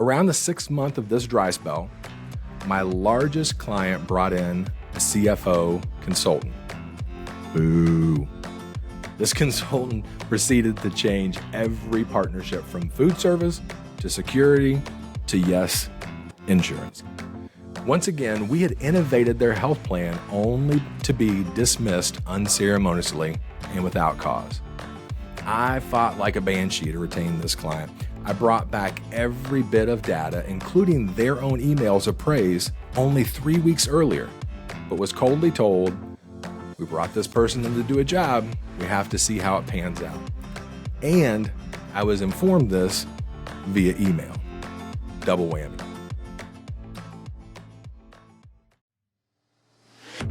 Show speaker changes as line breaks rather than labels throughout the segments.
Around the 6th month of this dry spell, my largest client brought in a CFO consultant. Boo. This consultant proceeded to change every partnership from food service to security to, yes, insurance. Once again, we had innovated their health plan only to be dismissed unceremoniously and without cause. I fought like a banshee to retain this client. I brought back every bit of data, including their own emails of praise, only 3 weeks earlier, but was coldly told, we brought this person in to do a job, we have to see how it pans out. And I was informed this via email. Double whammy.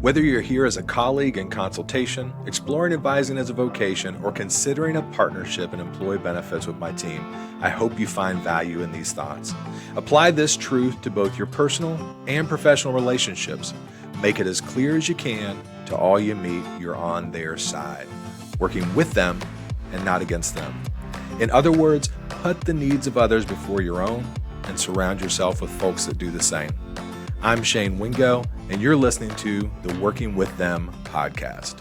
Whether you're here as a colleague in consultation, exploring advising as a vocation, or considering a partnership in employee benefits with my team, I hope you find value in these thoughts. Apply this truth to both your personal and professional relationships. Make it as clear as you can to all you meet you're on their side, working with them and not against them. In other words, put the needs of others before your own and surround yourself with folks that do the same. I'm Shane Wingo, and you're listening to the Working With Them podcast.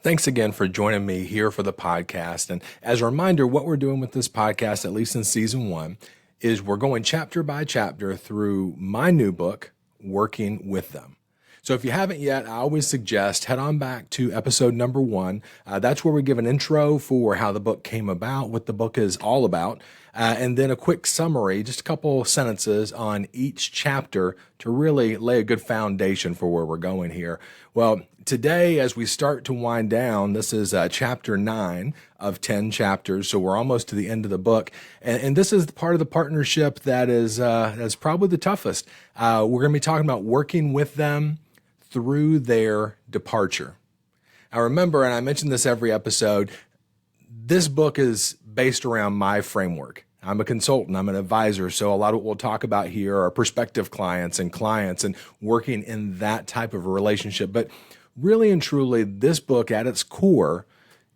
Thanks again for joining me here for the podcast. And as a reminder, what we're doing with this podcast, at least in season 1, is we're going chapter by chapter through my new book, Working With Them. So if you haven't yet, I always suggest head on back to episode number 1. That's where we give an intro for how the book came about, what the book is all about, and then a quick summary, just a couple sentences on each chapter to really lay a good foundation for where we're going here. Well, today, as we start to wind down, this is chapter 9 of 10 chapters, so we're almost to the end of the book. And this is the part of the partnership that is that's probably the toughest. We're going to be talking about working with them through their departure. Now remember, and I mention this every episode, this book is based around my framework. I'm a consultant, I'm an advisor, so a lot of what we'll talk about here are prospective clients and working in that type of a relationship. But really and truly, this book at its core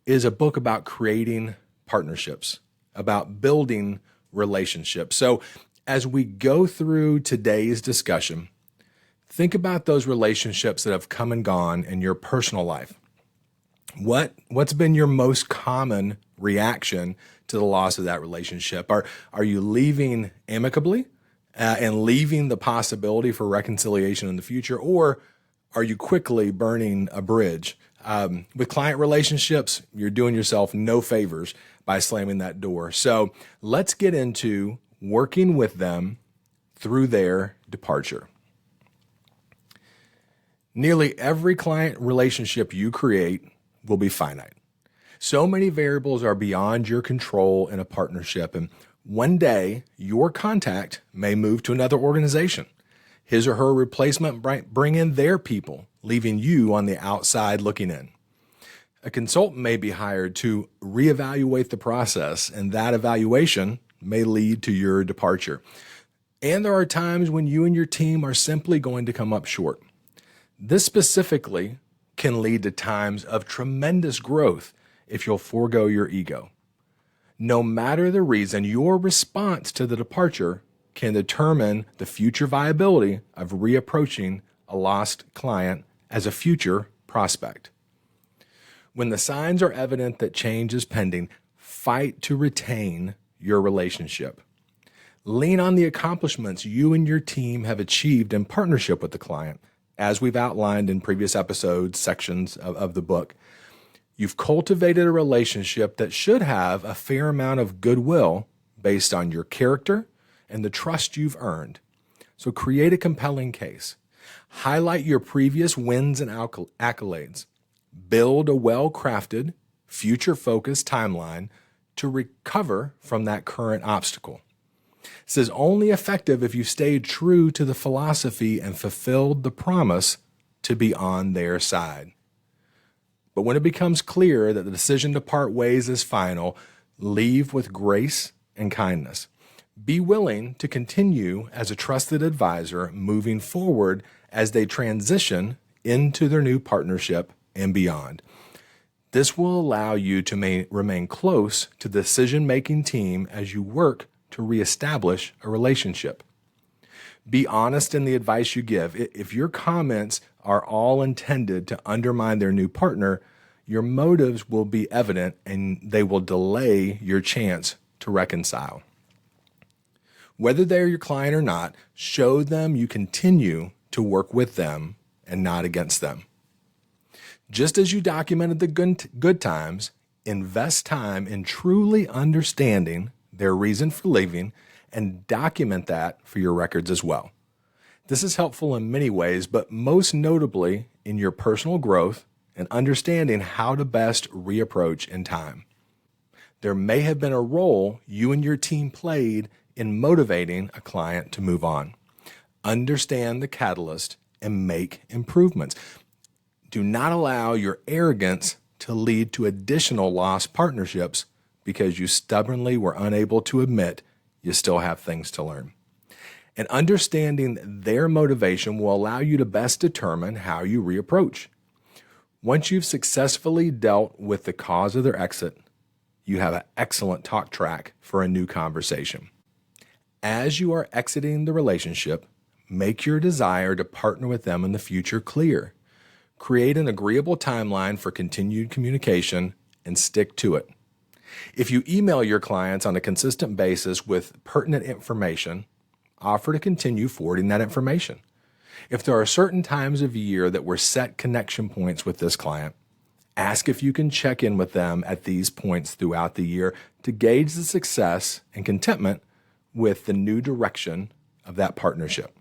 is a book about creating partnerships, about building relationships. So as we go through today's discussion, think about those relationships that have come and gone in your personal life. What's been your most common reaction to the loss of that relationship? Are you leaving amicably and leaving the possibility for reconciliation in the future, or are you quickly burning a bridge? With client relationships, you're doing yourself no favors by slamming that door. So let's get into working with them through their departure. Nearly every client relationship you create will be finite. So many variables are beyond your control in a partnership, and one day your contact may move to another organization. His or her replacement bring in their people, leaving you on the outside looking in. A consultant may be hired to reevaluate the process, and that evaluation may lead to your departure. And there are times when you and your team are simply going to come up short. This specifically can lead to times of tremendous growth if you'll forego your ego. No matter the reason, your response to the departure can determine the future viability of reapproaching a lost client as a future prospect. When the signs are evident that change is pending, fight to retain your relationship. Lean on the accomplishments you and your team have achieved in partnership with the client. As we've outlined in previous episodes, sections of the book, you've cultivated a relationship that should have a fair amount of goodwill based on your character and the trust you've earned. So create a compelling case. Highlight your previous wins and accolades. Build a well-crafted, future-focused timeline to recover from that current obstacle. This is only effective if you stayed true to the philosophy and fulfilled the promise to be on their side. But when it becomes clear that the decision to part ways is final, leave with grace and kindness. Be willing to continue as a trusted advisor moving forward as they transition into their new partnership and beyond. This will allow you to remain close to the decision-making team as you work to reestablish a relationship. Be honest in the advice you give. If your comments are all intended to undermine their new partner, your motives will be evident and they will delay your chance to reconcile. Whether they're your client or not, show them you continue to work with them and not against them. Just as you documented the good times, invest time in truly understanding their reason for leaving and document that for your records as well. This is helpful in many ways, but most notably in your personal growth and understanding how to best reapproach in time. There may have been a role you and your team played in motivating a client to move on. Understand the catalyst and make improvements. Do not allow your arrogance to lead to additional lost partnerships because you stubbornly were unable to admit you still have things to learn. And understanding their motivation will allow you to best determine how you reapproach. Once you've successfully dealt with the cause of their exit, you have an excellent talk track for a new conversation. As you are exiting the relationship, make your desire to partner with them in the future clear. Create an agreeable timeline for continued communication and stick to it. If you email your clients on a consistent basis with pertinent information, offer to continue forwarding that information. If there are certain times of year that were set connection points with this client, ask if you can check in with them at these points throughout the year to gauge the success and contentment with the new direction of that partnership.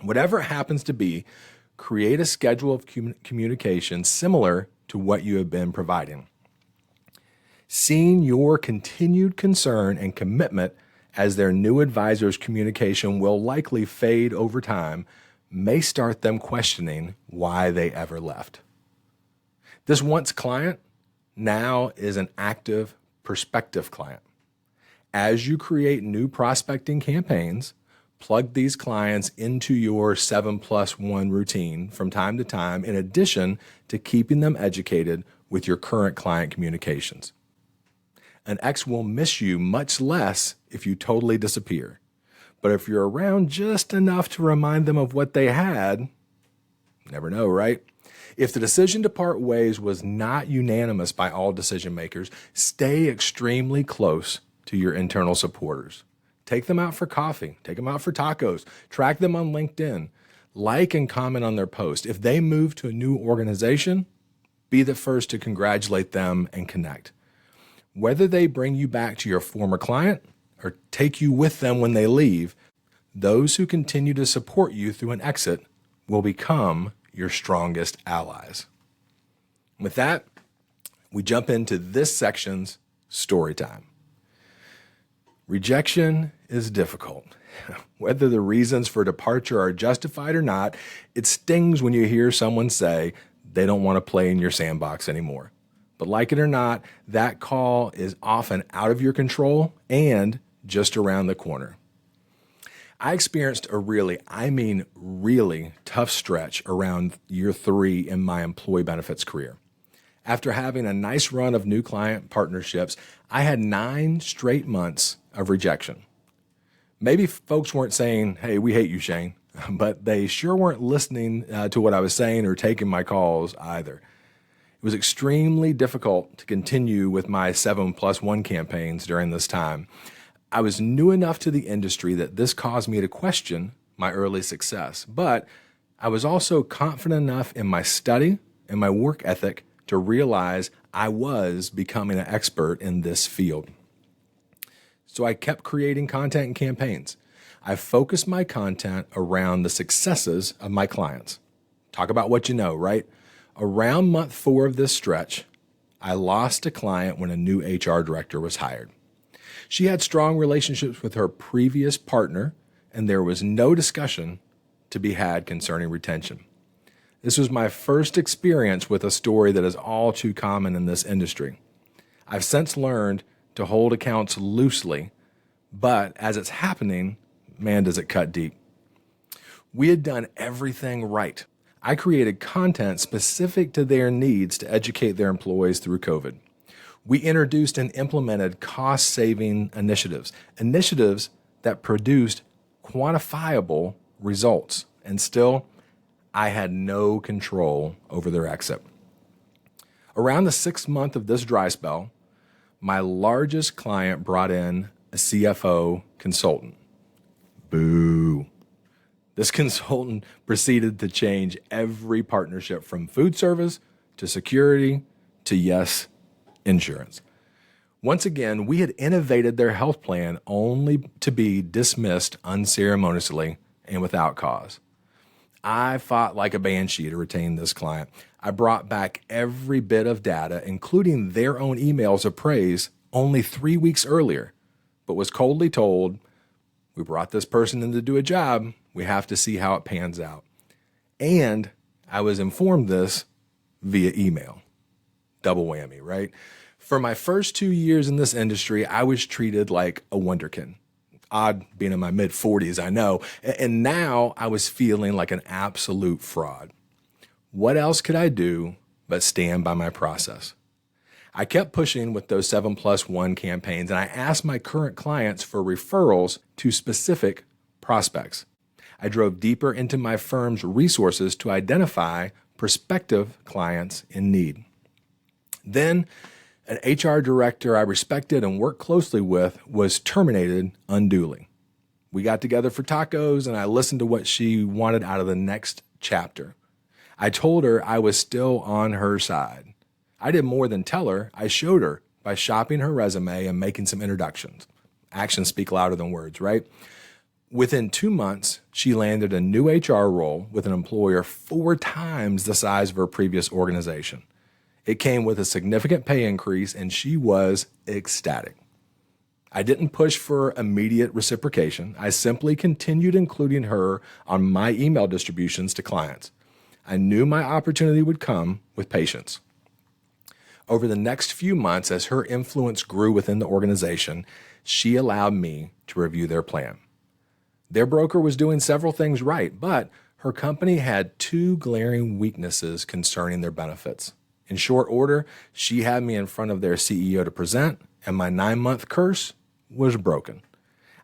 Whatever it happens to be, create a schedule of communication similar to what you have been providing. Seeing your continued concern and commitment as their new advisor's communication will likely fade over time may start them questioning why they ever left. This once client now is an active prospective client. As you create new prospecting campaigns, plug these clients into your 7+1 routine from time to time, in addition to keeping them educated with your current client communications. An ex will miss you much less if you totally disappear. But if you're around just enough to remind them of what they had, never know, right? If the decision to part ways was not unanimous by all decision makers, stay extremely close to your internal supporters. Take them out for coffee, take them out for tacos, track them on LinkedIn, like and comment on their post. If they move to a new organization, be the first to congratulate them and connect. Whether they bring you back to your former client or take you with them when they leave, those who continue to support you through an exit will become your strongest allies. With that, we jump into this section's story time. Rejection is difficult. Whether the reasons for departure are justified or not, it stings when you hear someone say they don't want to play in your sandbox anymore. But like it or not, that call is often out of your control and just around the corner. I experienced a really tough stretch around year 3 in my employee benefits career. After having a nice run of new client partnerships, I had 9 straight months of rejection. Maybe folks weren't saying, "Hey, we hate you, Shane," but they sure weren't listening to what I was saying or taking my calls either. It was extremely difficult to continue with my 7+1 campaigns during this time. I was new enough to the industry that this caused me to question my early success, but I was also confident enough in my study and my work ethic to realize I was becoming an expert in this field. So I kept creating content and campaigns. I focused my content around the successes of my clients. Talk about what you know, right? Around month 4 of this stretch, I lost a client when a new HR director was hired. She had strong relationships with her previous partner, and there was no discussion to be had concerning retention. This was my first experience with a story that is all too common in this industry. I've since learned to hold accounts loosely, but as it's happening, man, does it cut deep. We had done everything right. I created content specific to their needs to educate their employees through COVID. We introduced and implemented cost-saving initiatives that produced quantifiable results. And still, I had no control over their exit. Around the 6th month of this dry spell, my largest client brought in a CFO consultant. Boo. This consultant proceeded to change every partnership from food service to security to, yes, insurance. Once again, we had innovated their health plan only to be dismissed unceremoniously and without cause. I fought like a banshee to retain this client. I brought back every bit of data, including their own emails of praise, only 3 weeks earlier, but was coldly told, we brought this person in to do a job. We have to see how it pans out. And I was informed this via email. Double whammy, right? For my first 2 years in this industry, I was treated like a wonderkin. Odd being in my mid-40s, I know. And now I was feeling like an absolute fraud. What else could I do but stand by my process? I kept pushing with those 7+1 campaigns, and I asked my current clients for referrals to specific prospects. I drove deeper into my firm's resources to identify prospective clients in need. Then, an HR director I respected and worked closely with was terminated unduly. We got together for tacos, and I listened to what she wanted out of the next chapter. I told her I was still on her side. I did more than tell her. I showed her by shopping her resume and making some introductions. Actions speak louder than words, right? Within 2 months, she landed a new HR role with an employer 4 times the size of her previous organization. It came with a significant pay increase, and she was ecstatic. I didn't push for immediate reciprocation. I simply continued including her on my email distributions to clients. I knew my opportunity would come with patience. Over the next few months, as her influence grew within the organization, she allowed me to review their plan. Their broker was doing several things right, but her company had 2 glaring weaknesses concerning their benefits. In short order, she had me in front of their CEO to present, and my 9-month curse was broken.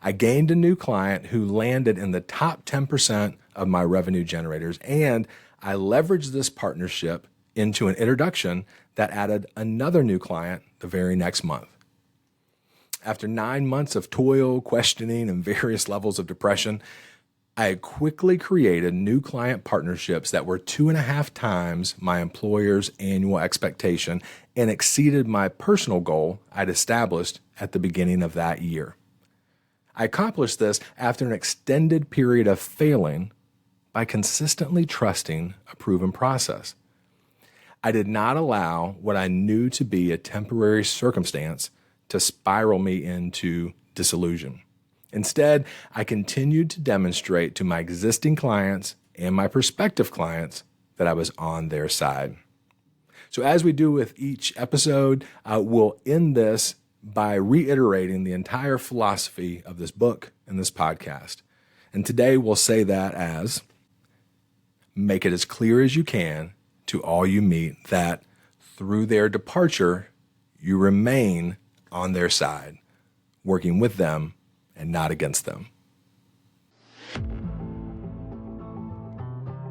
I gained a new client who landed in the top 10% of my revenue generators, and I leveraged this partnership into an introduction that added another new client the very next month. After 9 months of toil, questioning, and various levels of depression, I quickly created new client partnerships that were 2.5 times my employer's annual expectation and exceeded my personal goal I'd established at the beginning of that year. I accomplished this after an extended period of failing by consistently trusting a proven process. I did not allow what I knew to be a temporary circumstance to spiral me into disillusion. Instead, I continued to demonstrate to my existing clients and my prospective clients that I was on their side. So as we do with each episode, we'll end this by reiterating the entire philosophy of this book and this podcast. And today we'll say that as, make it as clear as you can to all you meet that through their departure, you remain on their side, working with them and not against them.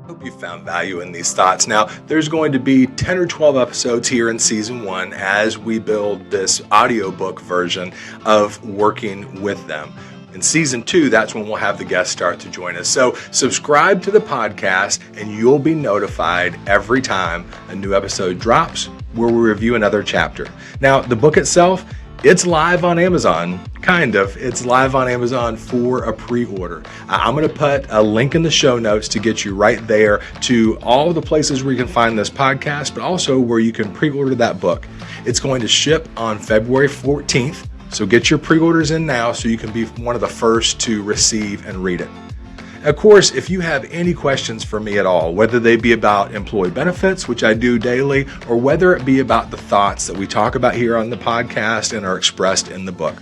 Hope you found value in these thoughts. Now, there's going to be 10 or 12 episodes here in season 1 as we build this audiobook version of working with them. In season 2, that's when we'll have the guests start to join us. So subscribe to the podcast and you'll be notified every time a new episode drops where we review another chapter. Now, the book itself, it's live on Amazon, kind of. It's live on Amazon for a pre-order. I'm going to put a link in the show notes to get you right there to all the places where you can find this podcast, but also where you can pre-order that book. It's going to ship on February 14th. So get your pre-orders in now so you can be one of the first to receive and read it. Of course, if you have any questions for me at all, whether they be about employee benefits, which I do daily, or whether it be about the thoughts that we talk about here on the podcast and are expressed in the book,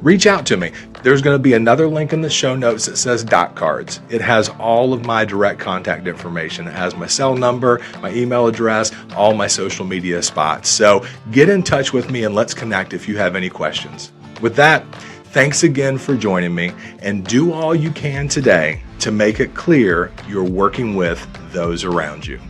reach out to me. There's going to be another link in the show notes that says Dot Cards. It has all of my direct contact information. It has my cell number, my email address, all my social media spots. So get in touch with me and let's connect if you have any questions. With that, thanks again for joining me, and do all you can today to make it clear you're working with those around you.